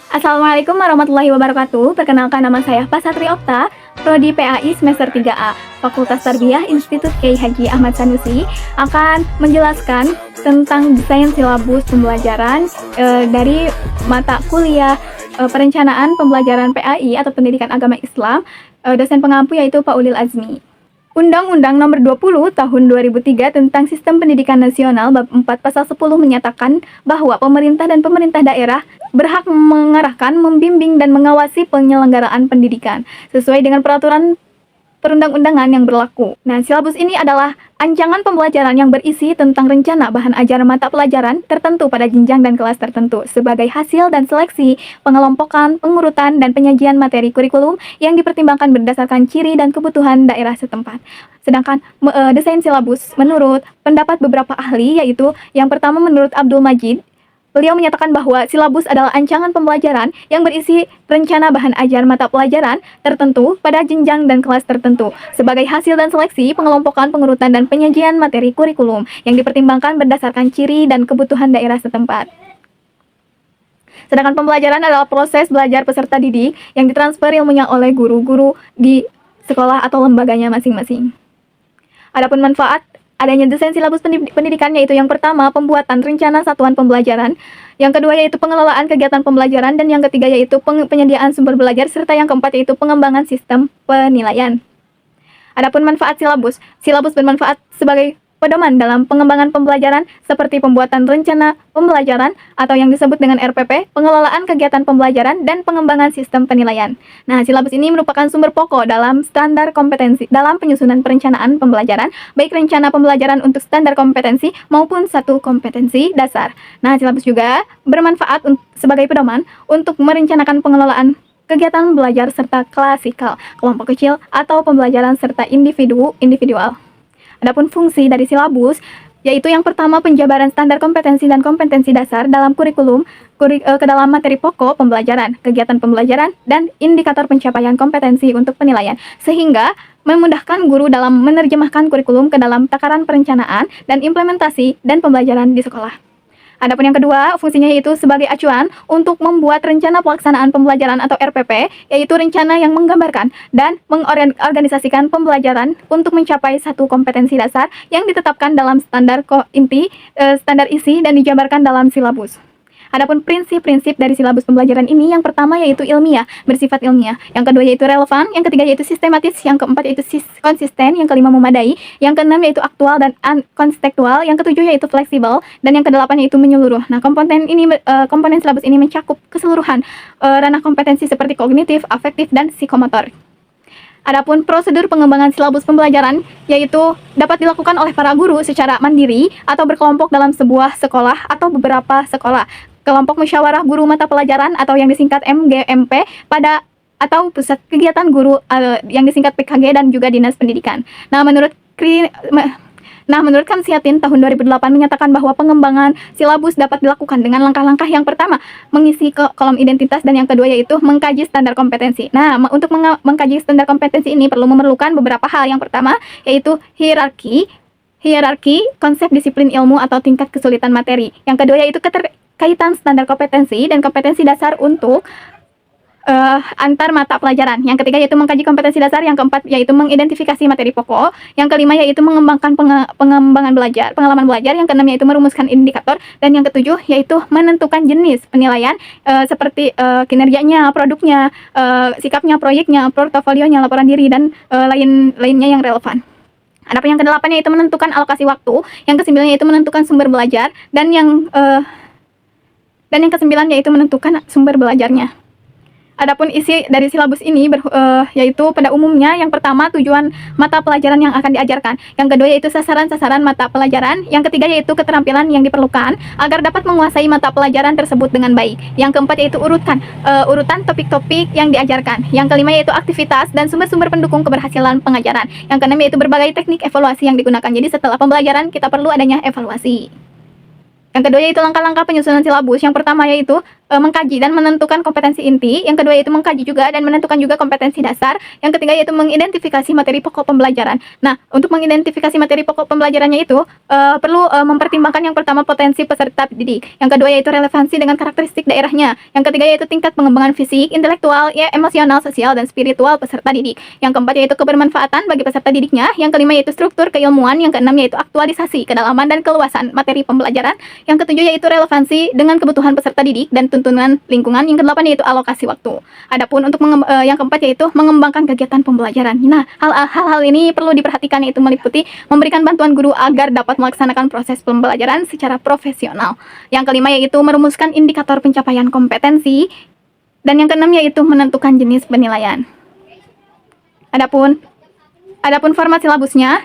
Assalamualaikum warahmatullahi wabarakatuh. Perkenalkan, nama saya Pasatri Okta, Prodi PAI semester 3A, Fakultas Tarbiyah Institut Kiai Haji Ahmad Sanusi, akan menjelaskan tentang desain silabus pembelajaran dari mata kuliah perencanaan pembelajaran PAI atau Pendidikan Agama Islam. Dosen pengampu yaitu Pak Ulil Azmi. Undang-Undang Nomor 20 Tahun 2003 tentang Sistem Pendidikan Nasional Bab 4 Pasal 10 menyatakan bahwa pemerintah dan pemerintah daerah berhak mengarahkan, membimbing, dan mengawasi penyelenggaraan pendidikan sesuai dengan peraturan perundang-undangan yang berlaku. Nah, silabus ini adalah ancangan pembelajaran yang berisi tentang rencana bahan ajar mata pelajaran tertentu pada jenjang dan kelas tertentu sebagai hasil dan seleksi, pengelompokan, pengurutan, dan penyajian materi kurikulum yang dipertimbangkan berdasarkan ciri dan kebutuhan daerah setempat. Sedangkan desain silabus menurut pendapat beberapa ahli, yaitu yang pertama menurut Abdul Majid, beliau menyatakan bahwa silabus adalah ancangan pembelajaran yang berisi rencana bahan ajar mata pelajaran tertentu pada jenjang dan kelas tertentu sebagai hasil dan seleksi, pengelompokan, pengurutan, dan penyajian materi kurikulum yang dipertimbangkan berdasarkan ciri dan kebutuhan daerah setempat. Sedangkan pembelajaran adalah proses belajar peserta didik yang ditransfer ilmunya oleh guru-guru di sekolah atau lembaganya masing-masing. Adapun manfaat adanya desain silabus pendidikan, yaitu yang pertama pembuatan rencana satuan pembelajaran, yang kedua yaitu pengelolaan kegiatan pembelajaran, dan yang ketiga yaitu penyediaan sumber belajar, serta yang keempat yaitu pengembangan sistem penilaian. Adapun manfaat silabus bermanfaat sebagai pedoman dalam pengembangan pembelajaran seperti pembuatan rencana pembelajaran atau yang disebut dengan RPP, pengelolaan kegiatan pembelajaran, dan pengembangan sistem penilaian. Nah, silabus ini merupakan sumber pokok dalam standar kompetensi dalam penyusunan perencanaan pembelajaran, baik rencana pembelajaran untuk standar kompetensi maupun satu kompetensi dasar. Nah, silabus juga bermanfaat sebagai pedoman untuk merencanakan pengelolaan kegiatan belajar serta klasikal, kelompok kecil, atau pembelajaran serta individual. Adapun fungsi dari silabus, yaitu yang pertama penjabaran standar kompetensi dan kompetensi dasar dalam kurikulum ke dalam materi pokok pembelajaran, kegiatan pembelajaran, dan indikator pencapaian kompetensi untuk penilaian, sehingga memudahkan guru dalam menerjemahkan kurikulum ke dalam takaran perencanaan dan implementasi dan pembelajaran di sekolah. Adapun yang kedua, fungsinya yaitu sebagai acuan untuk membuat rencana pelaksanaan pembelajaran atau RPP, yaitu rencana yang menggambarkan dan mengorganisasikan pembelajaran untuk mencapai satu kompetensi dasar yang ditetapkan dalam standar standar isi dan dijabarkan dalam silabus. Adapun prinsip-prinsip dari silabus pembelajaran ini, yang pertama yaitu ilmiah, bersifat ilmiah, yang kedua yaitu relevan, yang ketiga yaitu sistematis, yang keempat yaitu konsisten, yang kelima memadai, yang keenam yaitu aktual dan kontekstual, yang ketujuh yaitu fleksibel, dan yang kedelapan yaitu menyeluruh. Nah, komponen silabus ini mencakup keseluruhan ranah kompetensi seperti kognitif, afektif, dan psikomotor. Adapun prosedur pengembangan silabus pembelajaran yaitu dapat dilakukan oleh para guru secara mandiri atau berkelompok dalam sebuah sekolah atau beberapa sekolah. Kelompok musyawarah guru mata pelajaran atau yang disingkat MGMP atau pusat kegiatan guru yang disingkat PKG dan juga Dinas Pendidikan. Nah, menurut Kamsiatin tahun 2008 menyatakan bahwa pengembangan silabus dapat dilakukan dengan langkah-langkah yang pertama, mengisi kolom identitas, dan yang kedua yaitu mengkaji standar kompetensi. Nah, untuk mengkaji standar kompetensi ini memerlukan beberapa hal. Yang pertama yaitu hierarki konsep disiplin ilmu atau tingkat kesulitan materi. Yang kedua yaitu keterkaitan standar kompetensi dan kompetensi dasar untuk antar mata pelajaran. Yang ketiga yaitu mengkaji kompetensi dasar, yang keempat yaitu mengidentifikasi materi pokok, yang kelima yaitu mengembangkan pengalaman belajar, yang keenam yaitu merumuskan indikator, dan yang ketujuh yaitu menentukan jenis penilaian seperti kinerjanya, produknya, sikapnya, proyeknya, portofolionya, laporan diri, dan lainnya yang relevan. Adapun yang kedelapan yaitu menentukan alokasi waktu, yang kesembilan yaitu menentukan sumber belajar, dan yang kesembilan yaitu menentukan sumber belajarnya. Adapun isi dari silabus ini yaitu pada umumnya yang pertama tujuan mata pelajaran yang akan diajarkan, yang kedua yaitu sasaran-sasaran mata pelajaran, yang ketiga yaitu keterampilan yang diperlukan agar dapat menguasai mata pelajaran tersebut dengan baik, yang keempat yaitu urutan topik-topik yang diajarkan, yang kelima yaitu aktivitas dan sumber-sumber pendukung keberhasilan pengajaran, yang keenam yaitu berbagai teknik evaluasi yang digunakan. Jadi setelah pembelajaran kita perlu adanya evaluasi. Yang kedua yaitu langkah-langkah penyusunan silabus. Yang pertama yaitu mengkaji dan menentukan kompetensi inti. Yang kedua yaitu mengkaji juga dan menentukan juga kompetensi dasar. Yang ketiga yaitu mengidentifikasi materi pokok pembelajaran. Nah, untuk mengidentifikasi materi pokok pembelajarannya itu perlu mempertimbangkan yang pertama potensi peserta didik. Yang kedua yaitu relevansi dengan karakteristik daerahnya. Yang ketiga yaitu tingkat pengembangan fisik, intelektual, emosional, sosial, dan spiritual peserta didik. Yang keempat yaitu kebermanfaatan bagi peserta didiknya. Yang kelima yaitu struktur keilmuan. Yang keenam yaitu aktualisasi, kedalaman, dan keluasan materi pembelajaran. Yang ketujuh yaitu relevansi dengan kebutuhan peserta didik dan tuntunan lingkungan. Yang kedelapan yaitu alokasi waktu. Adapun untuk yang keempat yaitu mengembangkan kegiatan pembelajaran. Nah, hal-hal ini perlu diperhatikan, yaitu meliputi memberikan bantuan guru agar dapat melaksanakan proses pembelajaran secara profesional. Yang kelima yaitu merumuskan indikator pencapaian kompetensi. Dan yang keenam yaitu menentukan jenis penilaian. Adapun format silabusnya.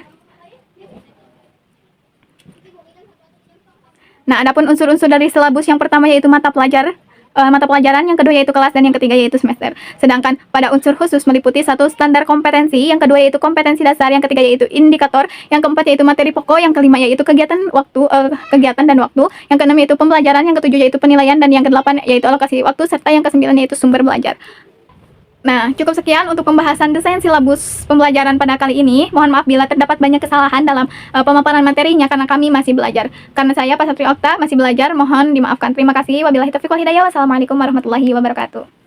Nah, adapun unsur-unsur dari silabus yang pertama yaitu mata pelajaran, yang kedua yaitu kelas, dan yang ketiga yaitu semester. Sedangkan pada unsur khusus meliputi satu standar kompetensi, yang kedua yaitu kompetensi dasar, yang ketiga yaitu indikator, yang keempat yaitu materi pokok, yang kelima yaitu kegiatan dan waktu, yang keenam yaitu pembelajaran, yang ketujuh yaitu penilaian, dan yang kedelapan yaitu alokasi waktu, serta yang kesembilan yaitu sumber belajar. Nah, cukup sekian untuk pembahasan desain silabus pembelajaran pada kali ini. Mohon maaf bila terdapat banyak kesalahan dalam pemaparan materinya karena kami masih belajar. Karena saya, Pak Satri Okta, masih belajar, mohon dimaafkan. Terima kasih. Wabillahi taufiq wal hidayah. Wassalamualaikum warahmatullahi wabarakatuh.